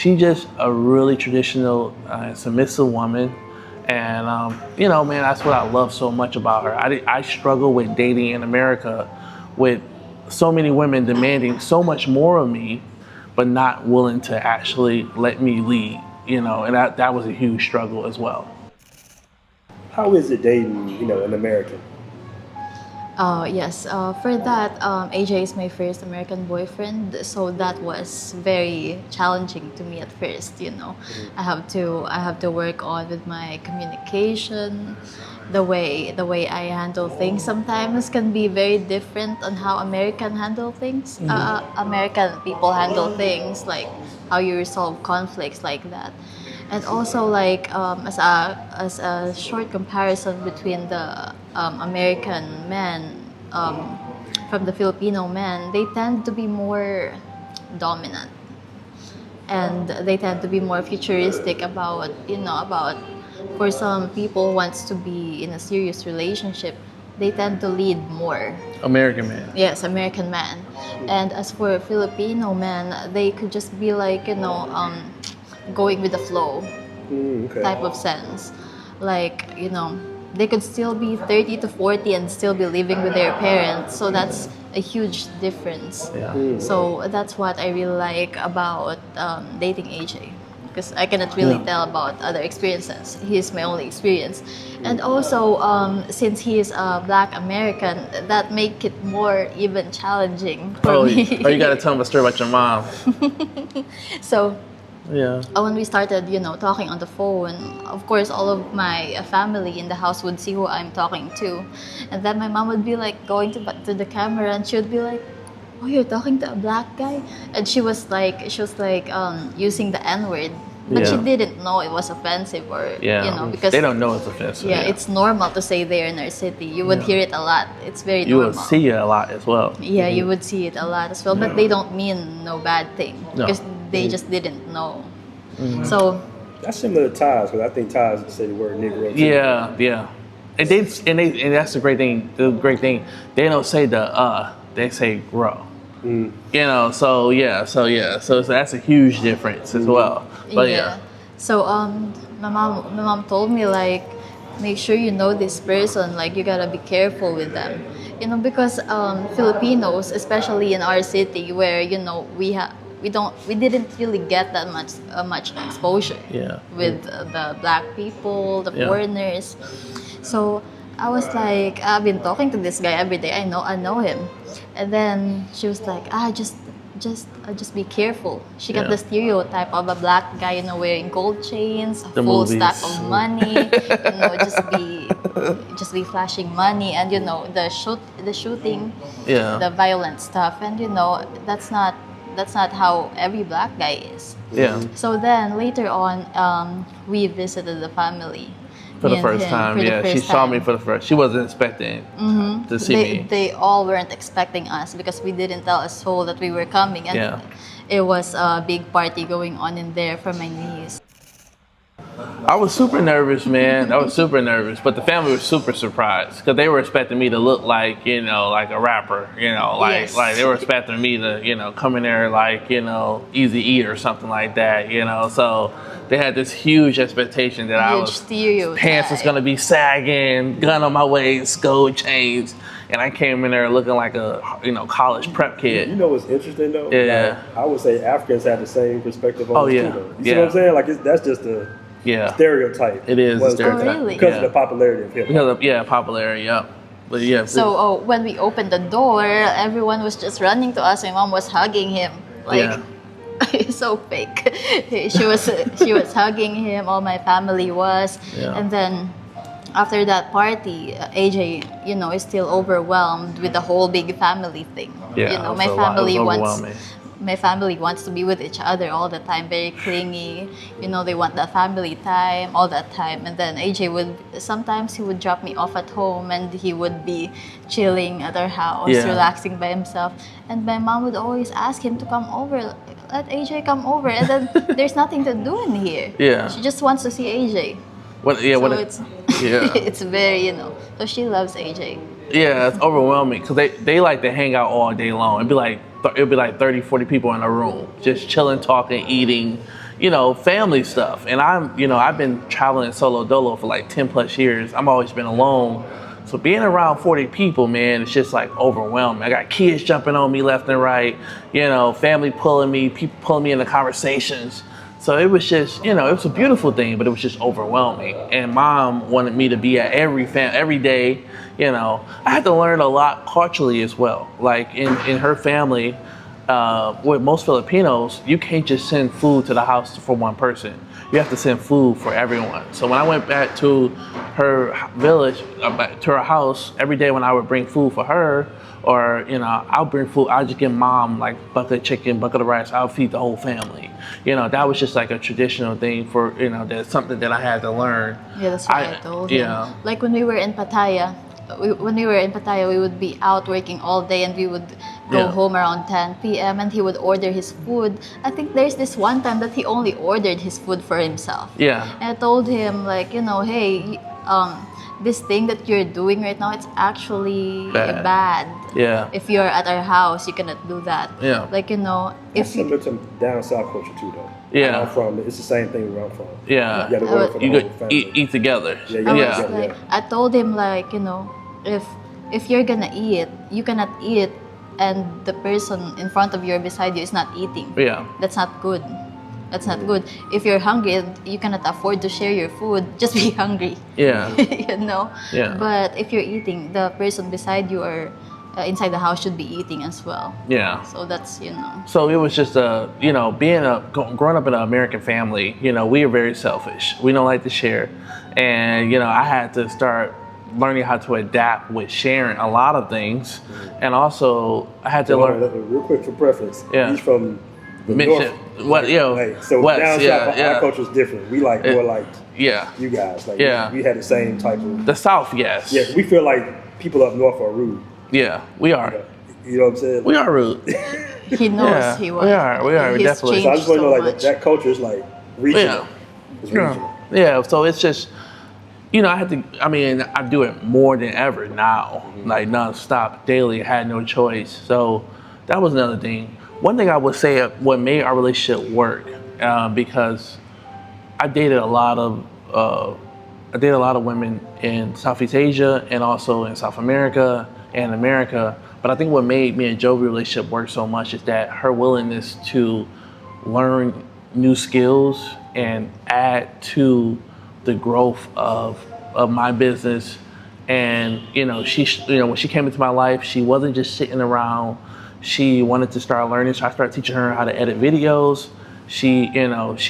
She's just a really traditional, submissive woman. And, you know, man, that's what I love so much about her. I struggle with dating in America with so many women demanding so much more of me, but not willing to actually let me lead, you know, and that was a huge struggle as well. How is it dating, an American? Yes, for that, AJ is my first American boyfriend, so that was very challenging to me at first. I have to work on with my communication, the way I handle things. Sometimes can be very different on how American handle things. American people handle things like how you resolve conflicts like that. And also, like as a short comparison between the American men from the Filipino men, they tend to be more dominant, and they tend to be more futuristic about for some people who wants to be in a serious relationship, they tend to lead more. American man. Yes, American man. And as for Filipino men, they could just be like, going with the flow Okay. type of sense. Like, they could still be 30 to 40 and still be living with their parents. So that's a huge difference. Yeah. So that's what I really like about dating AJ. Because I cannot really tell about other experiences. He's my only experience. And also, since he is a Black American, that make it more even challenging for me. You got to tell them a story about your mom. So, Yeah. when we started, talking on the phone, of course, all of my family in the house would see who I'm talking to. And then my mom would be like going to the camera and she would be like, "Oh, you're talking to a Black guy?" And she was like using the N-word. But she didn't know it was offensive because they don't know it's offensive. yeah, it's normal to say there in our city. You would hear it a lot. It's very You normal. will see it a lot as well. Yeah, you would see it a lot as well, but they don't mean no bad thing No. because they just didn't know. So That's similar to ties, because I think ties say the word Negro. Too. Yeah. And that's the great thing. The great thing, they don't say they say grow. So that's a huge difference as well. But yeah. So my mom told me, like, make sure you know this person, like you gotta be careful with them, because Filipinos, especially in our city where we didn't really get that much exposure with the Black people, the foreigners. So I was like, I've been talking to this guy every day. I know him. And then she was like, just be careful. She got the stereotype of a Black guy, wearing gold chains, a full stack of money, just be flashing money, and the shooting, the violent stuff, and that's not how every Black guy is. Yeah. So then later on, we visited the family. For the first time, she saw me for the first. She wasn't expecting to see me. They all weren't expecting us because we didn't tell a soul that we were coming, and it was a big party going on in there for my niece. I was super nervous, man. I was super nervous, but the family was super surprised because they were expecting me to look like, like a rapper, like they were expecting me to, come in there like, Easy E or something like that, So they had this huge expectation that pants was gonna be sagging, gun on my waist, gold chains, and I came in there looking like a, college prep kid. You know what's interesting though? Yeah. Like, I would say Africans have the same perspective on it too, though. You see what I'm saying? Like that's just a stereotype. It is a stereotype. Oh, really? Because of the popularity of hip-hop. Because of popularity, But yeah. So when we opened the door, everyone was just running to us. My mom was hugging him, like so fake. She was hugging him. All my family was, and then after that party, AJ, is still overwhelmed with the whole big family thing. Yeah, my family wants to be with each other all the time, very clingy. They want that family time all that time. And then AJ sometimes he would drop me off at home and he would be chilling at our house, relaxing by himself. And my mom would always ask him to come over, let AJ come over. And then there's nothing to do in here. Yeah. She just wants to see AJ. It's very, so she loves AJ. Yeah, it's overwhelming because they like to hang out all day long. It'd be like 30, 40 people in a room, just chilling, talking, eating, family stuff. And I've been traveling solo dolo for like 10 plus years. I've always been alone. So being around 40 people, man, it's just like overwhelming. I got kids jumping on me left and right, family pulling me, people pulling me into conversations. So it was just, it was a beautiful thing, but it was just overwhelming. And mom wanted me to be at every day, I had to learn a lot culturally as well. Like in her family, with most Filipinos, you can't just send food to the house for one person. You have to send food for everyone. So when I went back to her village, to her house, every day when I would bring food for her, or I'll bring food, I'll just give mom like bucket of chicken, bucket of rice, I'll feed the whole family. That was just like a traditional thing for, that's something that I had to learn. Yeah, that's what I told him. Like when we were in Pattaya, we would be out working all day, and we would go home around 10 p.m. and he would order his food. I think there's this one time that he only ordered his food for himself. Yeah. And I told him like, hey, this thing that you're doing right now, it's actually bad. Yeah. If you're at our house, you cannot do that. Yeah. Like, it's similar to down south culture too, though. Yeah. It's the same thing where I'm from. Yeah. You gotta work for the whole family. Eat together. I told him like, if you're gonna eat, you cannot eat and the person in front of you or beside you is not eating. Yeah. That's not good. That's not good. If you're hungry and you cannot afford to share your food, just be hungry. Yeah. Yeah. But if you're eating, the person beside you or inside the house should be eating as well. Yeah. So that's, So it was just growing up in an American family, we are very selfish. We don't like to share. And, I had to start learning how to adapt with sharing a lot of things. And also I had to learn. Real quick for preference. Yeah. He's from the North. So West, down south, our culture is different. We like more like you guys. Like we had the same type of. The South, yes. Yeah, we feel like people up north are rude. Yeah, we are. You know what I'm saying? We are rude. He knows he was. We are. He's Definitely. So I just want to know, like, much. that culture is like regional. It's regional. Yeah, so it's just, I do it more than ever now, like nonstop, daily. I had no choice. So that was another thing. One thing I would say what made our relationship work, because I dated a lot of women in Southeast Asia and also in South America and America. But I think what made me and Jovi's relationship work so much is that her willingness to learn new skills and add to the growth of my business. And when she came into my life, she wasn't just sitting around. She wanted to start learning, so I started teaching her how to edit videos. She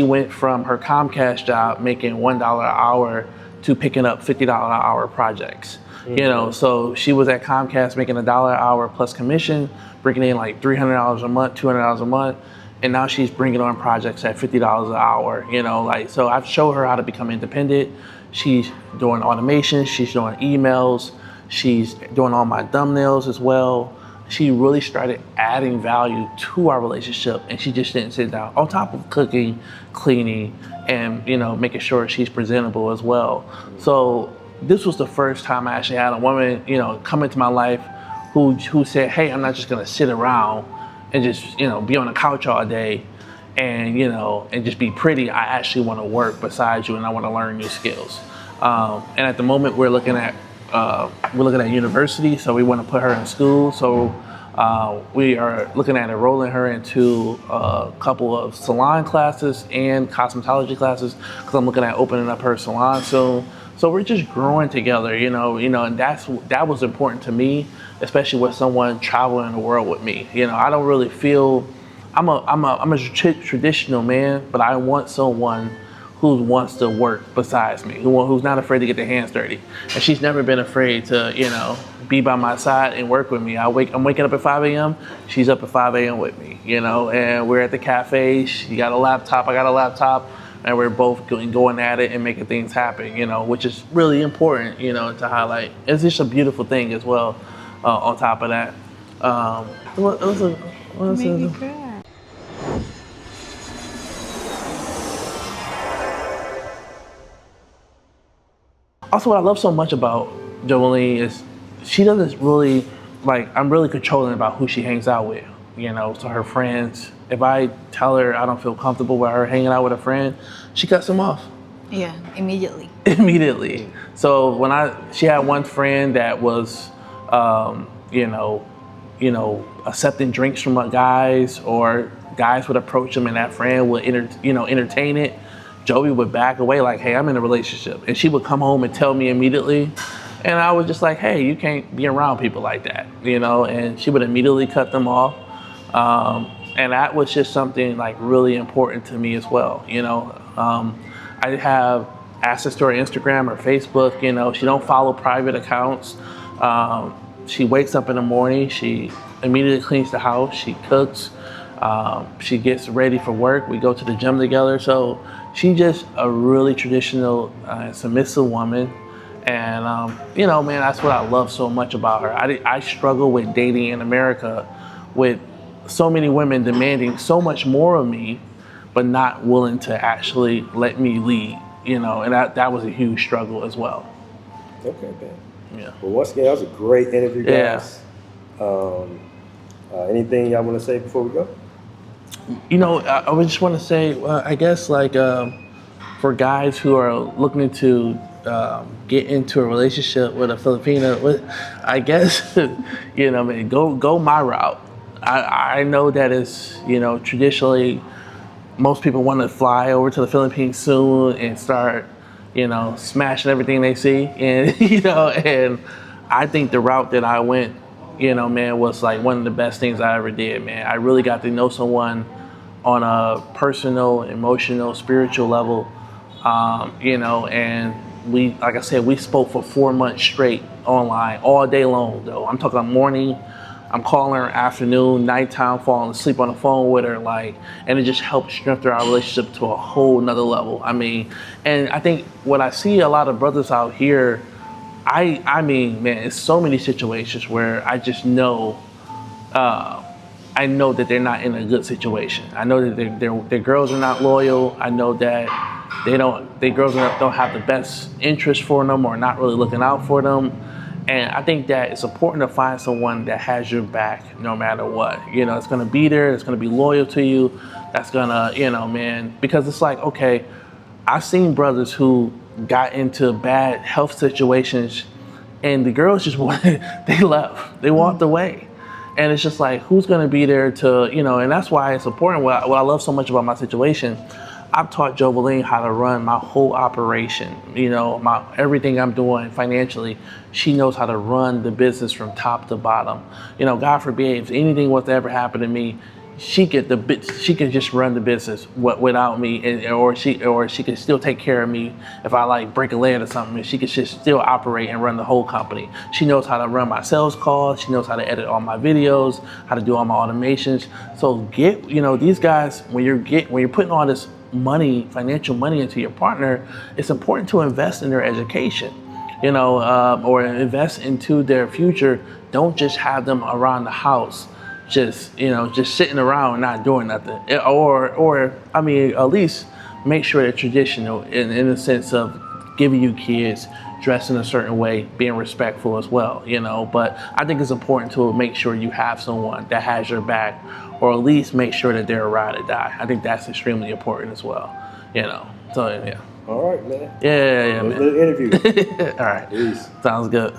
went from her Comcast job making $1 an hour to picking up $50 an hour projects. So she was at Comcast making $1 an hour plus commission, bringing in like $300 a month, $200 a month, and now she's bringing on projects at $50 an hour. So I've showed her how to become independent. She's doing automation, she's doing emails, she's doing all my thumbnails as well. She really started adding value to our relationship, and she just didn't sit down on top of cooking, cleaning, and making sure she's presentable as well. So this was the first time I actually had a woman come into my life who said, hey, I'm not just gonna sit around and just be on the couch all day and just be pretty. I actually want to work beside you, and I want to learn new skills. And at the moment we're looking at university, so we want to put her in school. So we are looking at enrolling her into a couple of salon classes and cosmetology classes, because I'm looking at opening up her salon soon. So we're just growing together, and that was important to me, especially with someone traveling the world with me. I don't really feel I'm a traditional man, but I want someone who wants to work besides me, who's not afraid to get their hands dirty. And she's never been afraid to, be by my side and work with me. I'm waking up at 5 a.m., she's up at 5 a.m. with me, and we're at the cafe, she got a laptop, I got a laptop, and we're both going at it and making things happen, which is really important, to highlight. It's just a beautiful thing as well, on top of that. What else Make me cry. Also, what I love so much about Jolene is she doesn't really, I'm really controlling about who she hangs out with. you know, to her friends. If I tell her I don't feel comfortable with her hanging out with a friend, she cuts them off. Yeah, immediately. Immediately. So she had one friend that was, you know, accepting drinks from guys, or guys would approach them and that friend would entertain it. Joey would back away like, hey, I'm in a relationship. And she would come home and tell me immediately. And I was just like, hey, you can't be around people like that, you know, and she would immediately cut them off. And that was just something like really important to me as well, you know. I have access to her Instagram or Facebook, you know. She don't follow private accounts. She wakes up in the morning, she immediately cleans the house, she cooks, she gets ready for work, we go to the gym together. So she's just a really traditional, submissive woman. And, you know, man, that's what I love so much about her. I struggle with dating in America with so many women demanding so much more of me, but not willing to actually let me lead, you know, and that was a huge struggle as well. Okay, man. Yeah. Well, once again, that was a great interview, guys. Yeah. Anything y'all want to say before we go? You know, I would just want to say, I guess, like, for guys who are looking to get into a relationship with a Filipina, I guess, you know, man, go my route. I know that it's, you know, traditionally, most people want to fly over to the Philippines soon and start, you know, smashing everything they see. And, you know, and I think the route that I went, you know, man, was like one of the best things I ever did, man. I really got to know someone on a personal, emotional, spiritual level, you know, and like I said, we spoke for 4 months straight online, all day long, though. I'm talking morning, I'm calling her afternoon, nighttime, falling asleep on the phone with her, like, and it just helped strengthen our relationship to a whole nother level. I mean, and I think what I see a lot of brothers out here, I mean, man, it's so many situations where I just know, I know that they're not in a good situation. I know that their girls are not loyal. I know that their girls don't have the best interest for them, or not really looking out for them. And I think that it's important to find someone that has your back no matter what. You know, it's gonna be there, it's gonna be loyal to you, that's gonna, you know, man, because it's like, okay, I've seen brothers who got into bad health situations and the girls just they left, they walked away. And it's just like, who's gonna be there to, you know, and that's why it's important. What I love so much about my situation, I've taught Joveline how to run my whole operation, you know, everything I'm doing financially. She knows how to run the business from top to bottom. You know, God forbid, if anything was to ever happen to me, she could just run the business without me, or she could still take care of me if I like break a leg or something. And she could just still operate and run the whole company. She knows how to run my sales calls. She knows how to edit all my videos, how to do all my automations. So you know, these guys, when you're putting all this money, financial money into your partner, it's important to invest in their education, you know, or invest into their future. Don't just have them around the house, just sitting around and not doing nothing. Or I mean, at least make sure they're traditional in the sense of giving you kids, dressing a certain way, being respectful as well, you know. But I think it's important to make sure you have someone that has your back, or at least make sure that they're a ride or die. I think that's extremely important as well, you know. So yeah. All right, man. Yeah, man. Good interview. All right. Peace. Sounds good.